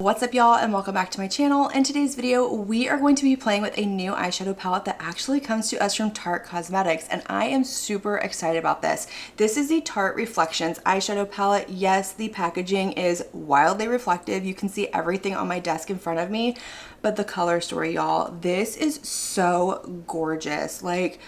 What's up y'all, and welcome back to my channel. In today's video we are going to be playing with a new eyeshadow palette that actually comes to us from Tarte Cosmetics, and I am super excited about this. This is the Tarte Reflections eyeshadow palette. Yes, the packaging is wildly reflective. You can see everything on my desk in front of me, but the color story, y'all, this is so gorgeous. Like,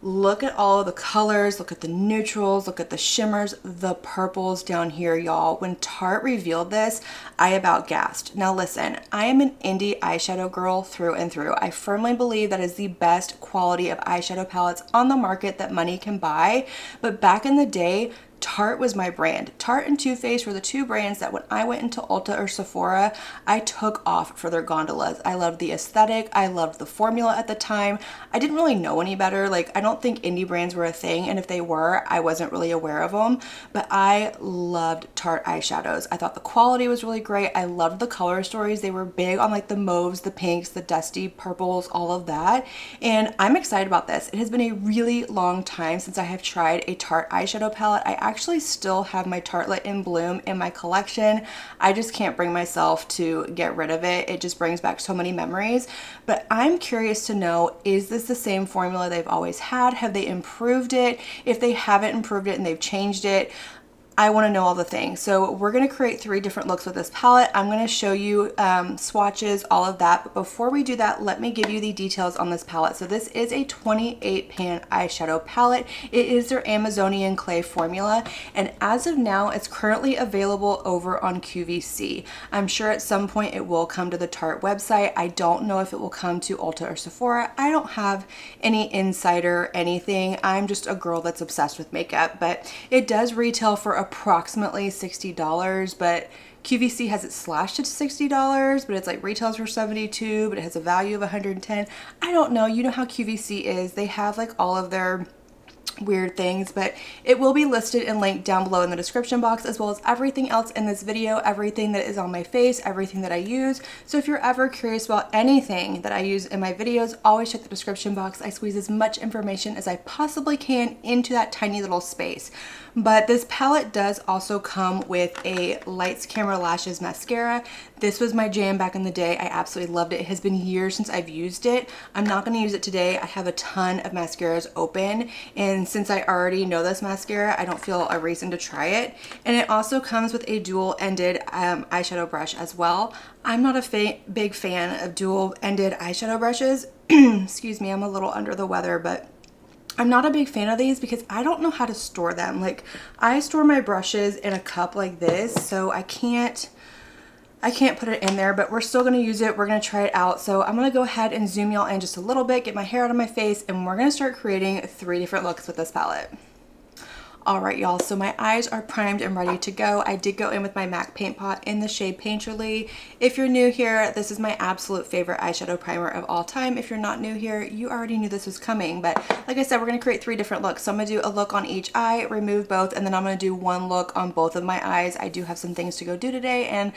look at all of the colors, look at the neutrals, look at the shimmers, the purples down here, y'all. When Tarte revealed this, I about gasped. Now listen, I am an indie eyeshadow girl through and through. I firmly believe that is the best quality of eyeshadow palettes on the market that money can buy. But back in the day, Tarte was my brand. Tarte and Too Faced were the two brands that when I went into Ulta or Sephora, I took off for their gondolas. I loved the aesthetic. I loved the formula at the time. I didn't really know any better. Like, I don't think indie brands were a thing, and if they were, I wasn't really aware of them. But I loved Tarte eyeshadows. I thought the quality was really great. I loved the color stories. They were big on like the mauves, the pinks, the dusty purples, all of that. And I'm excited about this. It has been a really long time since I have tried a Tarte eyeshadow palette. I actually still have my Tartlette in Bloom in my collection. I just can't bring myself to get rid of it. It just brings back so many memories. But I'm curious to know, is this the same formula they've always had? Have they improved it? If they haven't improved it and they've changed it, I want to know all the things. So we're going to create 3 different looks with this palette. I'm going to show you swatches, all of that. But before we do that, let me give you the details on this palette. So this is a 28 pan eyeshadow palette. It is their Amazonian clay formula. And as of now, it's currently available over on QVC. I'm sure at some point it will come to the Tarte website. I don't know if it will come to Ulta or Sephora. I don't have any insider anything. I'm just a girl that's obsessed with makeup. But it does retail for approximately $60, but QVC has it slashed to $60, but it's like retails for $72, but it has a value of $110. I don't know. You know how QVC is. They have like all of their weird things, but it will be listed and linked down below in the description box, as well as everything else in this video, everything that is on my face, everything that I use. So if you're ever curious about anything that I use in my videos, always check the description box. I squeeze as much information as I possibly can into that tiny little space. But this palette does also come with a Lights Camera Lashes mascara. This was my jam back in the day. I absolutely loved it. It has been years since I've used it. I'm not going to use it today. I have a ton of mascaras open, and since I already know this mascara, I don't feel a reason to try it. And it also comes with a dual-ended eyeshadow brush as well. I'm not a big fan of dual-ended eyeshadow brushes. Excuse me, I'm a little under the weather, but I'm not a big fan of these because I don't know how to store them. Like, I store my brushes in a cup like this, so I can't put it in there, but we're still going to use it. We're going to try it out. So I'm going to go ahead and zoom y'all in just a little bit, get my hair out of my face, and we're going to start creating 3 different looks with this palette. Alright y'all, so my eyes are primed and ready to go. I did go in with my MAC paint pot in the shade Painterly. If you're new here, this is my absolute favorite eyeshadow primer of all time. If you're not new here, you already knew this was coming. But like I said, we're going to create 3 different looks. So I'm going to do a look on each eye, remove both, and then I'm going to do 1 look on both of my eyes. I do have some things to go do today, and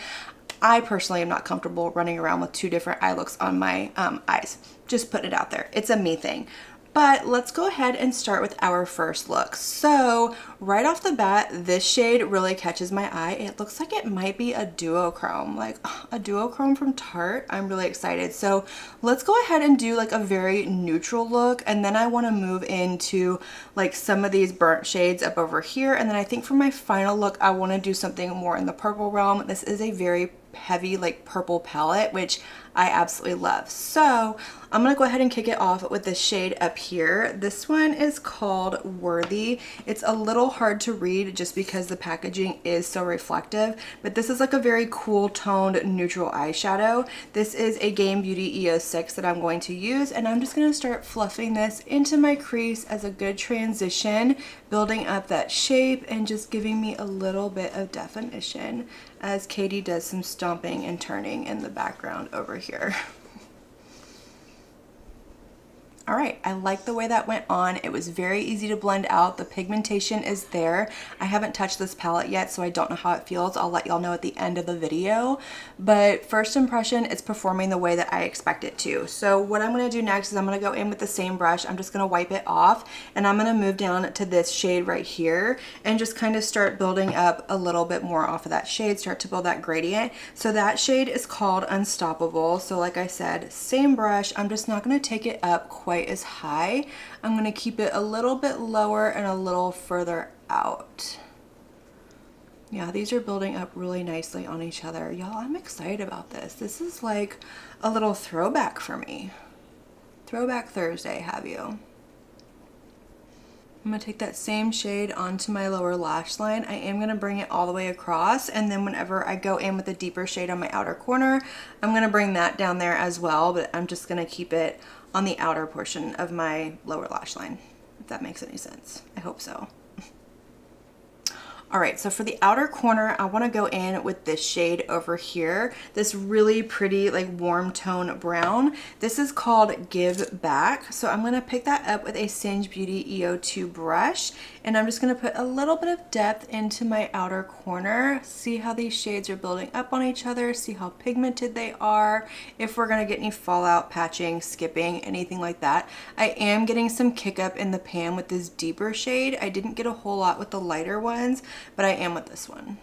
I personally am not comfortable running around with 2 different eye looks on my eyes. Just putting it out there. It's a me thing. But let's go ahead and start with our first look. So right off the bat, this shade really catches my eye. It looks like it might be a duochrome, like a duochrome from Tarte. I'm really excited. So let's go ahead and do like a very neutral look, and then I want to move into like some of these burnt shades up over here. And then I think for my final look, I want to do something more in the purple realm. This is a very heavy like purple palette, which I absolutely love. So I'm gonna go ahead and kick it off with this shade up here. This one is called Worthy. It's a little hard to read just because the packaging is so reflective, but this is like a very cool toned neutral eyeshadow. This is a Game Beauty EO6 that I'm going to use, and I'm just gonna start fluffing this into my crease as a good transition, building up that shape and just giving me a little bit of definition as Katie does some stomping and turning in the background over here. All right, I like the way that went on. It was very easy to blend out. The pigmentation is there. I haven't touched this palette yet, so I don't know how it feels. I'll let y'all know at the end of the video. But first impression, it's performing the way that I expect it to. So what I'm gonna do next is I'm gonna go in with the same brush. I'm just gonna wipe it off, and I'm gonna move down to this shade right here and just kind of start building up a little bit more off of that shade, start to build that gradient. So that shade is called Unstoppable. So like I said, same brush. I'm just not gonna take it up quite as high. I'm gonna keep it a little bit lower and a little further out. Yeah, these are building up really nicely on each other. Y'all, I'm excited about this. This is like a little throwback for me. Throwback Thursday, have you? I'm gonna take that same shade onto my lower lash line. I am gonna bring it all the way across, and then whenever I go in with a deeper shade on my outer corner, I'm gonna bring that down there as well, but I'm just gonna keep it on the outer portion of my lower lash line, if that makes any sense. I hope so. All right, so for the outer corner, I wanna go in with this shade over here, this really pretty like warm tone brown. This is called Give Back. So I'm gonna pick that up with a Singe Beauty EO2 brush, and I'm just gonna put a little bit of depth into my outer corner. See how these shades are building up on each other, see how pigmented they are, if we're gonna get any fallout, patching, skipping, anything like that. I am getting some kick up in the pan with this deeper shade. I didn't get a whole lot with the lighter ones, but I am with this one.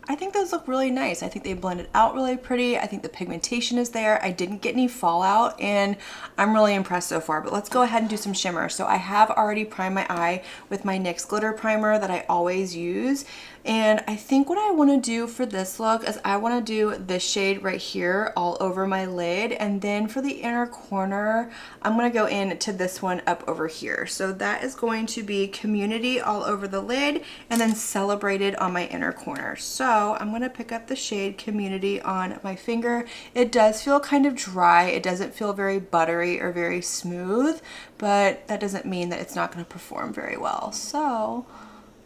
I think those look really nice. I think they blended out really pretty. I think the pigmentation is there. I didn't get any fallout, and I'm really impressed so far. But let's go ahead and do some shimmer. So I have already primed my eye with my NYX glitter primer that I always use. And I think what I want to do for this look is I want to do this shade right here all over my lid, and then for the inner corner I'm going to go into this one up over here. So that is going to be Community all over the lid, and then Celebrated on my inner corner. So I'm going to pick up the shade Community on my finger. It does feel kind of dry. It doesn't feel very buttery or very smooth, but that doesn't mean that it's not going to perform very well. So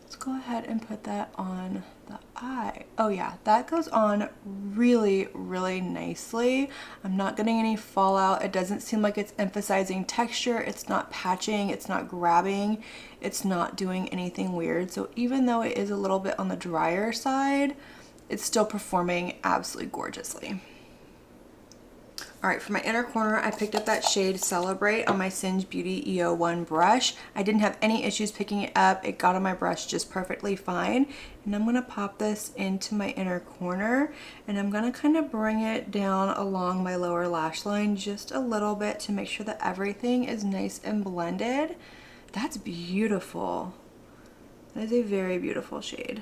let's go ahead and put that on the eye. Oh yeah, that goes on really, really nicely. I'm not getting any fallout. It doesn't seem like it's emphasizing texture. It's not patching. It's not grabbing. It's not doing anything weird. So even though it is a little bit on the drier side, it's still performing absolutely gorgeously. All right, for my inner corner, I picked up that shade Celebrate on my Singe Beauty EO1 brush. I didn't have any issues picking it up. It got on my brush just perfectly fine. And I'm gonna pop this into my inner corner, and I'm gonna kind of bring it down along my lower lash line just a little bit to make sure that everything is nice and blended. That's beautiful. That is a very beautiful shade.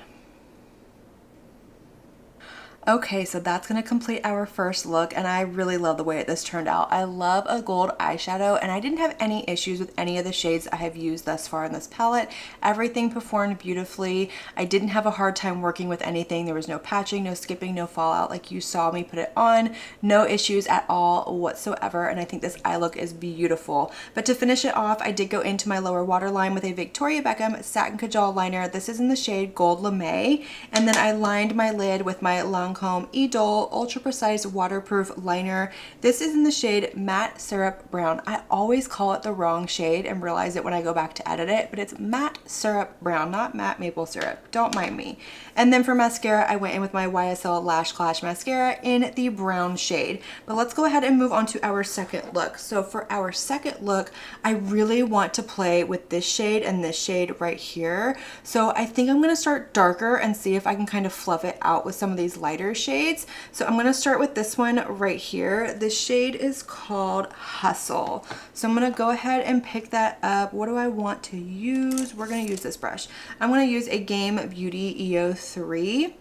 Okay, so that's gonna complete our first look, and I really love the way this turned out. I love a gold eyeshadow, and I didn't have any issues with any of the shades I have used thus far in this palette. Everything performed beautifully. I didn't have a hard time working with anything. There was no patching, no skipping, no fallout like you saw me put it on. No issues at all whatsoever, and I think this eye look is beautiful. But to finish it off, I did go into my lower waterline with a Victoria Beckham Satin Kajal liner. This is in the shade Gold Lame, and then I lined my lid with my Lancome Idole Ultra Precise Waterproof Liner. This is in the shade Matte Syrup Brown. I always call it the wrong shade and realize it when I go back to edit it, but it's Matte Syrup Brown, not Matte Maple Syrup. Don't mind me. And then for mascara, I went in with my YSL Lash Clash Mascara in the brown shade. But let's go ahead and move on to our second look. So for our second look, I really want to play with this shade and this shade right here. So I think I'm gonna start darker and see if I can kind of fluff it out with some of these lighter shades. So I'm gonna start with this one right here. This shade is called Hustle. So I'm gonna go ahead and pick that up. What do I want to use? We're gonna use this brush. I'm gonna use a Game Beauty EO3.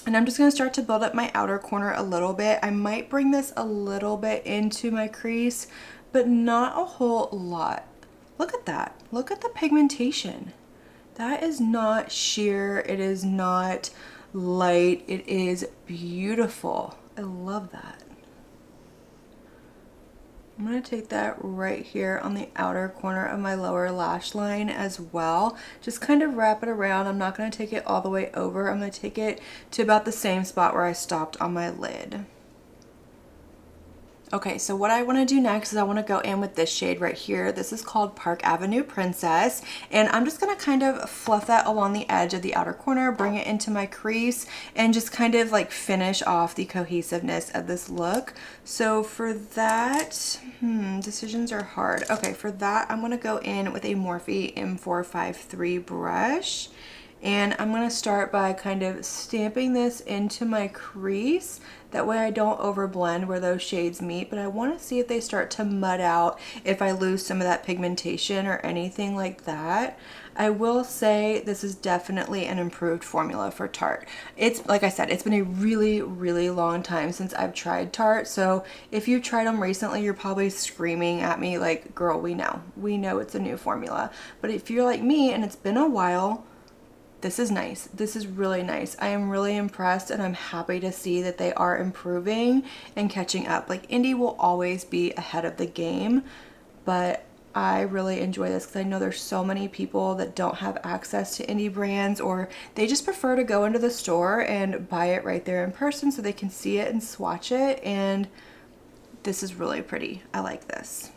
And I'm just gonna start to build up my outer corner a little bit. I might bring this a little bit into my crease, but not a whole lot. Look at that. Look at the pigmentation. That is not sheer. It is not light. It is beautiful. I love that. I'm going to take that right here on the outer corner of my lower lash line as well. Just kind of wrap it around. I'm not going to take it all the way over. I'm going to take it to about the same spot where I stopped on my lid. Okay, so what I want to do next is I want to go in with this shade right here. This is called Park Avenue Princess, and I'm just going to kind of fluff that along the edge of the outer corner, bring it into my crease, and just kind of like finish off the cohesiveness of this look. So for that, decisions are hard. Okay, for that, I'm going to go in with a Morphe M453 brush. And I'm going to start by kind of stamping this into my crease. That way I don't overblend where those shades meet, but I want to see if they start to mud out, if I lose some of that pigmentation or anything like that. I will say this is definitely an improved formula for Tarte. It's, like I said, it's been a really, really long time since I've tried Tarte. So if you tried them recently, you're probably screaming at me like, girl, we know it's a new formula. But if you're like me and it's been a while, this is nice. This is really nice. I am really impressed, and I'm happy to see that they are improving and catching up. Like, indie will always be ahead of the game, but I really enjoy this because I know there's so many people that don't have access to indie brands, or they just prefer to go into the store and buy it right there in person so they can see it and swatch it. And this is really pretty. I like this.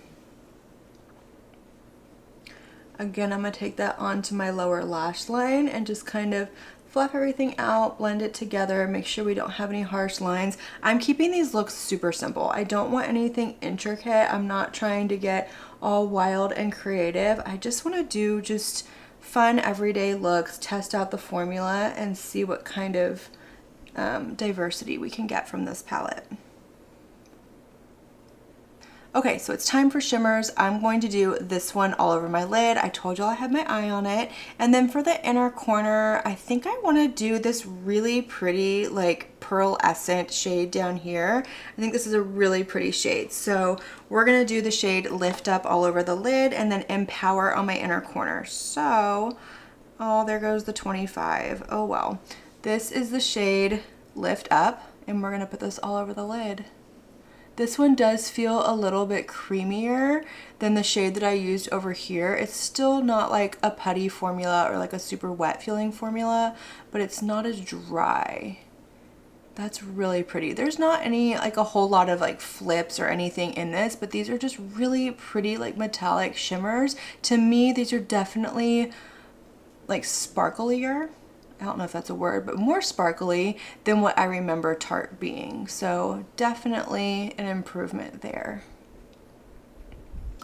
Again, I'm going to take that onto my lower lash line and just kind of fluff everything out, blend it together, make sure we don't have any harsh lines. I'm keeping these looks super simple. I don't want anything intricate. I'm not trying to get all wild and creative. I just want to do just fun everyday looks, test out the formula, and see what kind of diversity we can get from this palette. Okay, so it's time for shimmers. I'm going to do this one all over my lid. I told y'all I had my eye on it. And then for the inner corner, I think I want to do this really pretty like pearlescent shade down here. I think this is a really pretty shade. So we're going to do the shade Lift Up all over the lid and then Empower on my inner corner. So, oh, there goes the 25. Oh well. This is the shade Lift Up, and we're going to put this all over the lid. This one does feel a little bit creamier than the shade that I used over here. It's still not like a putty formula or like a super wet feeling formula, but it's not as dry. That's really pretty. There's not any like a whole lot of like flips or anything in this, but these are just really pretty like metallic shimmers. To me, these are definitely like sparklier. I don't know if that's a word, but more sparkly than what I remember Tarte being. So definitely an improvement there.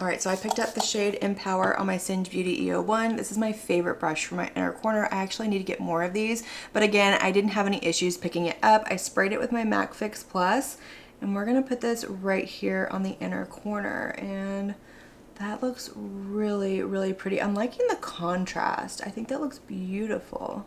All right, so I picked up the shade Empower on my Singe Beauty EO1. This is my favorite brush for my inner corner. I actually need to get more of these, but again, I didn't have any issues picking it up. I sprayed it with my MAC Fix Plus, and we're gonna put this right here on the inner corner, and that looks really, really pretty. I'm liking the contrast. I think that looks beautiful.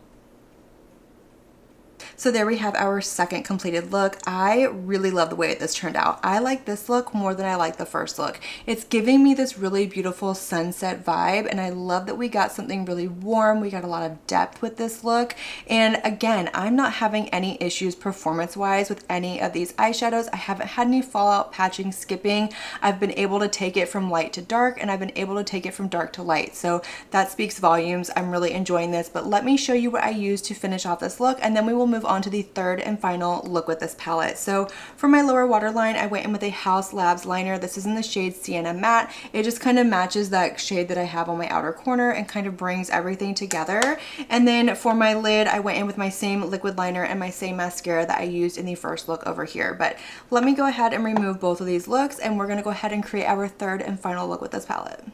So there we have our second completed look. I really love the way this turned out. I like this look more than I like the first look. It's giving me this really beautiful sunset vibe, and I love that we got something really warm. We got a lot of depth with this look. And again, I'm not having any issues performance-wise with any of these eyeshadows. I haven't had any fallout, patching, skipping. I've been able to take it from light to dark, and I've been able to take it from dark to light. So that speaks volumes. I'm really enjoying this, but let me show you what I used to finish off this look, and then we will move on to the third and final look with this palette. So for my lower waterline, I went in with a House Labs liner. This is in the shade Sienna Matte. It just kind of matches that shade that I have on my outer corner and kind of brings everything together. And then for my lid, I went in with my same liquid liner and my same mascara that I used in the first look over here. But let me go ahead and remove both of these looks, and we're going to go ahead and create our third and final look with this palette.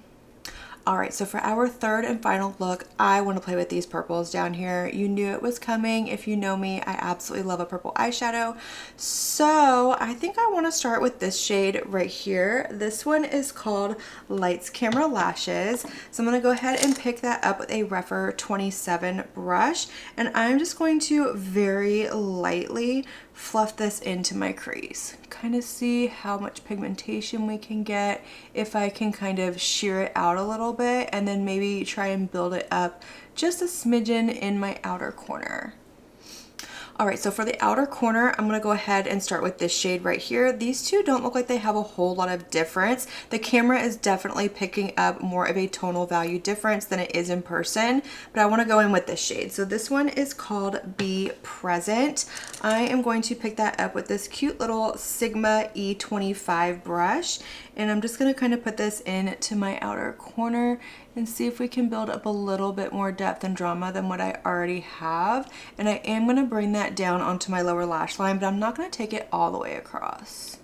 All right, so for our third and final look, I want to play with these purples down here. You knew it was coming. If you know me, I absolutely love a purple eyeshadow. So I think I want to start with this shade right here. This one is called Lights Camera Lashes. So I'm going to go ahead and pick that up with a Rephr 27 brush, and I'm just going to very lightly fluff this into my crease. Kind of see how much pigmentation we can get, if I can kind of shear it out a little bit, and then maybe try and build it up just a smidgen in my outer corner. All right, so for the outer corner, I'm gonna go ahead and start with this shade right here. These two don't look like they have a whole lot of difference. The camera is definitely picking up more of a tonal value difference than it is in person, but I wanna go in with this shade. So this one is called Be Present. I am going to pick that up with this cute little Sigma E25 brush, and I'm just gonna kind of put this into my outer corner and see if we can build up a little bit more depth and drama than what I already have. And I am gonna bring that down onto my lower lash line, but I'm not gonna take it all the way across.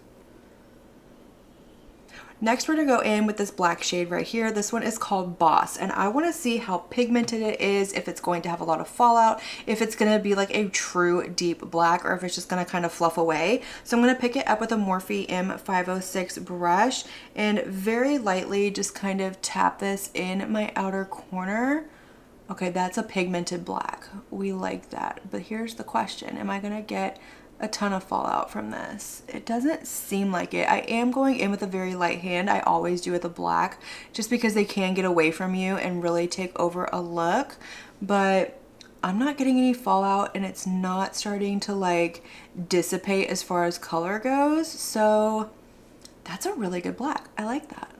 Next, we're gonna go in with this black shade right here. This one is called Boss, and I wanna see how pigmented it is, if it's going to have a lot of fallout, if it's gonna be like a true deep black, or if it's just gonna kind of fluff away. So I'm gonna pick it up with a Morphe M506 brush and very lightly just kind of tap this in my outer corner. Okay, that's a pigmented black. We like that. But here's the question, am I gonna get a ton of fallout from this? It doesn't seem like it. I am going in with a very light hand. I always do with a black, just because they can get away from you and really take over a look. But I'm not getting any fallout, and it's not starting to like dissipate as far as color goes. So that's a really good black. I like that.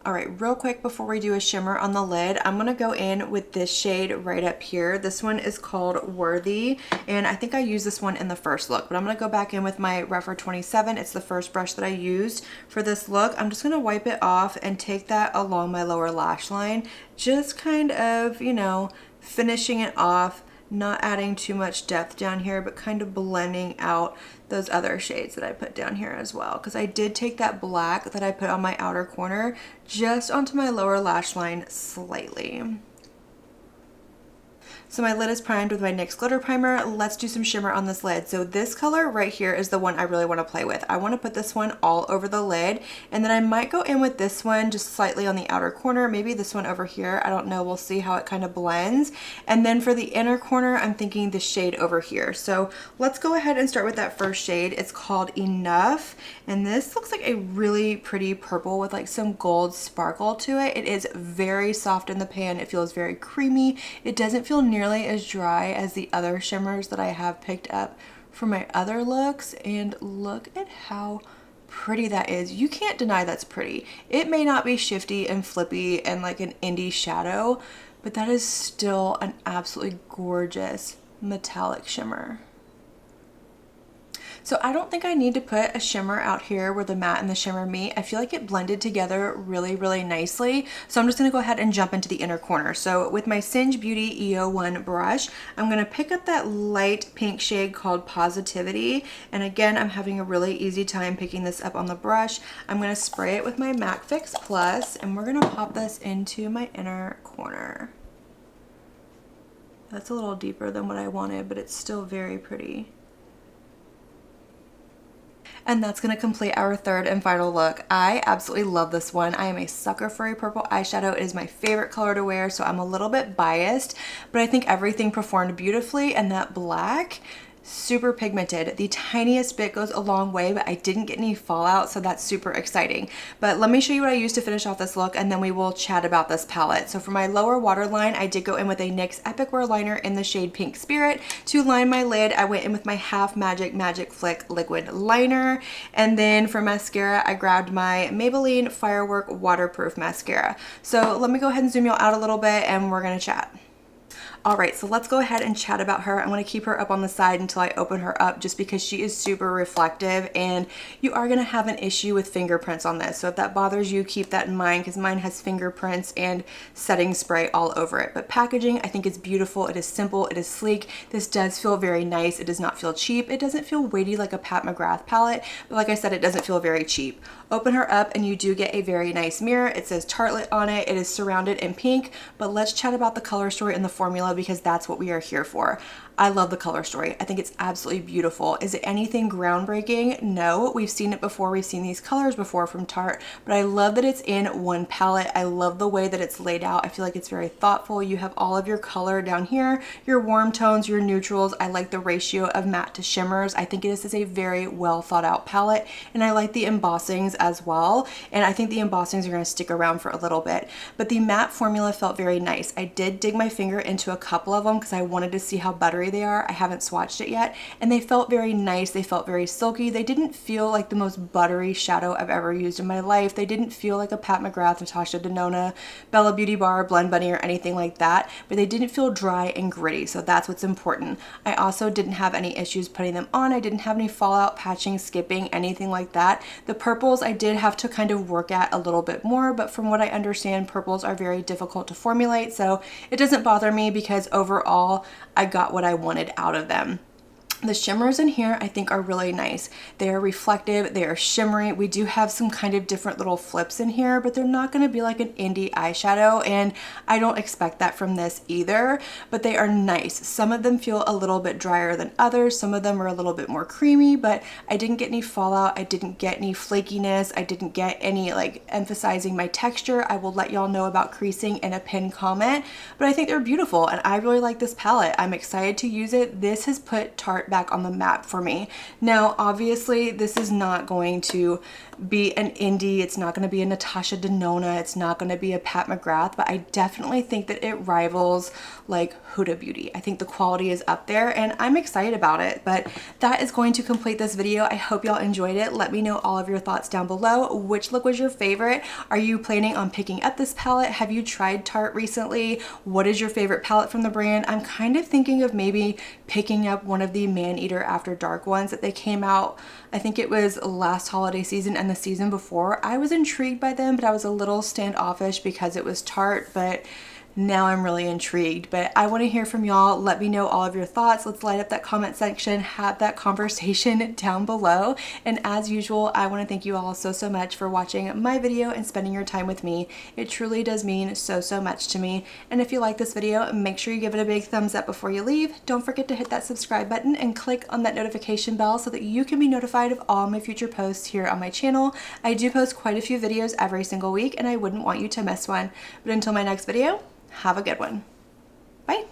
All right, real quick before we do a shimmer on the lid, I'm gonna go in with this shade right up here. This one is called Worthy, and I think I used this one in the first look, but I'm gonna go back in with my Rephr 27. It's the first brush that I used for this look. I'm just gonna wipe it off and take that along my lower lash line, just kind of, you know, finishing it off, not adding too much depth down here, but kind of blending out those other shades that I put down here as well. Because I did take that black that I put on my outer corner just onto my lower lash line slightly. So my lid is primed with my NYX glitter primer. Let's do some shimmer on this lid. So this color right here is the one I really want to play with. I want to put this one all over the lid, and then I might go in with this one just slightly on the outer corner, maybe this one over here. I don't know, we'll see how it kind of blends. And then for the inner corner, I'm thinking the shade over here. So let's go ahead and start with that first shade. It's called Enough, and this looks like a really pretty purple with like some gold sparkle to it. It is very soft in the pan. It feels very creamy. It doesn't feel nearly as dry as the other shimmers that I have picked up for my other looks, and look at how pretty that is. You can't deny that's pretty. It may not be shifty and flippy and like an indie shadow, but that is still an absolutely gorgeous metallic shimmer. So I don't think I need to put a shimmer out here where the matte and the shimmer meet. I feel like it blended together really, really nicely. So I'm just gonna go ahead and jump into the inner corner. So with my Singe Beauty EO1 brush, I'm gonna pick up that light pink shade called Positivity. And again, I'm having a really easy time picking this up on the brush. I'm gonna spray it with my MAC Fix Plus, and we're gonna pop this into my inner corner. That's a little deeper than what I wanted, but it's still very pretty. And that's going to complete our third and final look. I absolutely love this one. I am a sucker for a purple eyeshadow. It is my favorite color to wear, so I'm a little bit biased, but I think everything performed beautifully, and that black, super pigmented. The tiniest bit goes a long way, but I didn't get any fallout, so that's super exciting. But let me show you what I used to finish off this look, and then we will chat about this palette. So for my lower waterline, I did go in with a NYX Epic Wear liner in the shade Pink Spirit. To line my lid, I went in with my Half Magic Flick liquid liner. And then for mascara, I grabbed my Maybelline Firework Waterproof Mascara. So let me go ahead and zoom y'all out a little bit, and we're gonna chat. All right, so let's go ahead and chat about her. I'm gonna keep her up on the side until I open her up, just because she is super reflective, and you are gonna have an issue with fingerprints on this. So if that bothers you, keep that in mind, because mine has fingerprints and setting spray all over it. But packaging, I think, is beautiful. It is simple, it is sleek. This does feel very nice. It does not feel cheap. It doesn't feel weighty like a Pat McGrath palette, but like I said, it doesn't feel very cheap. Open her up and you do get a very nice mirror. It says Tartlette on it. It is surrounded in pink, but let's chat about the color story and the formula, because that's what we are here for. I love the color story. I think it's absolutely beautiful. Is it anything groundbreaking? No, we've seen it before. We've seen these colors before from Tarte, but I love that it's in one palette. I love the way that it's laid out. I feel like it's very thoughtful. You have all of your color down here, your warm tones, your neutrals. I like the ratio of matte to shimmers. I think this is a very well thought out palette, and I like the embossings as well. And I think the embossings are going to stick around for a little bit, but the matte formula felt very nice. I did dig my finger into a couple of them because I wanted to see how buttery they are. I haven't swatched it yet, and they felt very nice. They felt very silky. They didn't feel like the most buttery shadow I've ever used in my life. They didn't feel like a Pat McGrath, Natasha Denona, Bella Beauty Bar, Blend Bunny, or anything like that, but they didn't feel dry and gritty, so that's what's important. I also didn't have any issues putting them on. I didn't have any fallout, patching, skipping, anything like that. The purples I did have to kind of work at a little bit more, but from what I understand, purples are very difficult to formulate, so it doesn't bother me because overall I got what I wanted out of them. The shimmers in here I think are really nice. They are reflective, they are shimmery. We do have some kind of different little flips in here, but they're not going to be like an indie eyeshadow, and I don't expect that from this either, but they are nice. Some of them feel a little bit drier than others. Some of them are a little bit more creamy, but I didn't get any fallout. I didn't get any flakiness. I didn't get any like emphasizing my texture. I will let y'all know about creasing in a pinned comment, but I think they're beautiful and I really like this palette. I'm excited to use it. This has put Tarte back on the map for me. Now, obviously, this is not going to be an indie. It's not going to be a Natasha Denona. It's not going to be a Pat McGrath, but I definitely think that it rivals like Huda Beauty. I think the quality is up there and I'm excited about it, but that is going to complete this video. I hope y'all enjoyed it. Let me know all of your thoughts down below. Which look was your favorite? Are you planning on picking up this palette? Have you tried Tarte recently? What is your favorite palette from the brand? I'm kind of thinking of maybe picking up one of the Maneater After Dark ones that they came out, I think it was last holiday season and the season before. I was intrigued by them, but I was a little standoffish because it was Tarte, but now I'm really intrigued. But I want to hear from y'all. Let me know all of your thoughts. Let's light up that comment section, have that conversation down below. And as usual, I want to thank you all so much for watching my video and spending your time with me. It truly does mean so much to me. And if you like this video, make sure you give it a big thumbs up before you leave. Don't forget to hit that subscribe button and click on that notification bell so that you can be notified of all my future posts here on my channel. I do post quite a few videos every single week and I wouldn't want you to miss one. But until my next video, have a good one. Bye.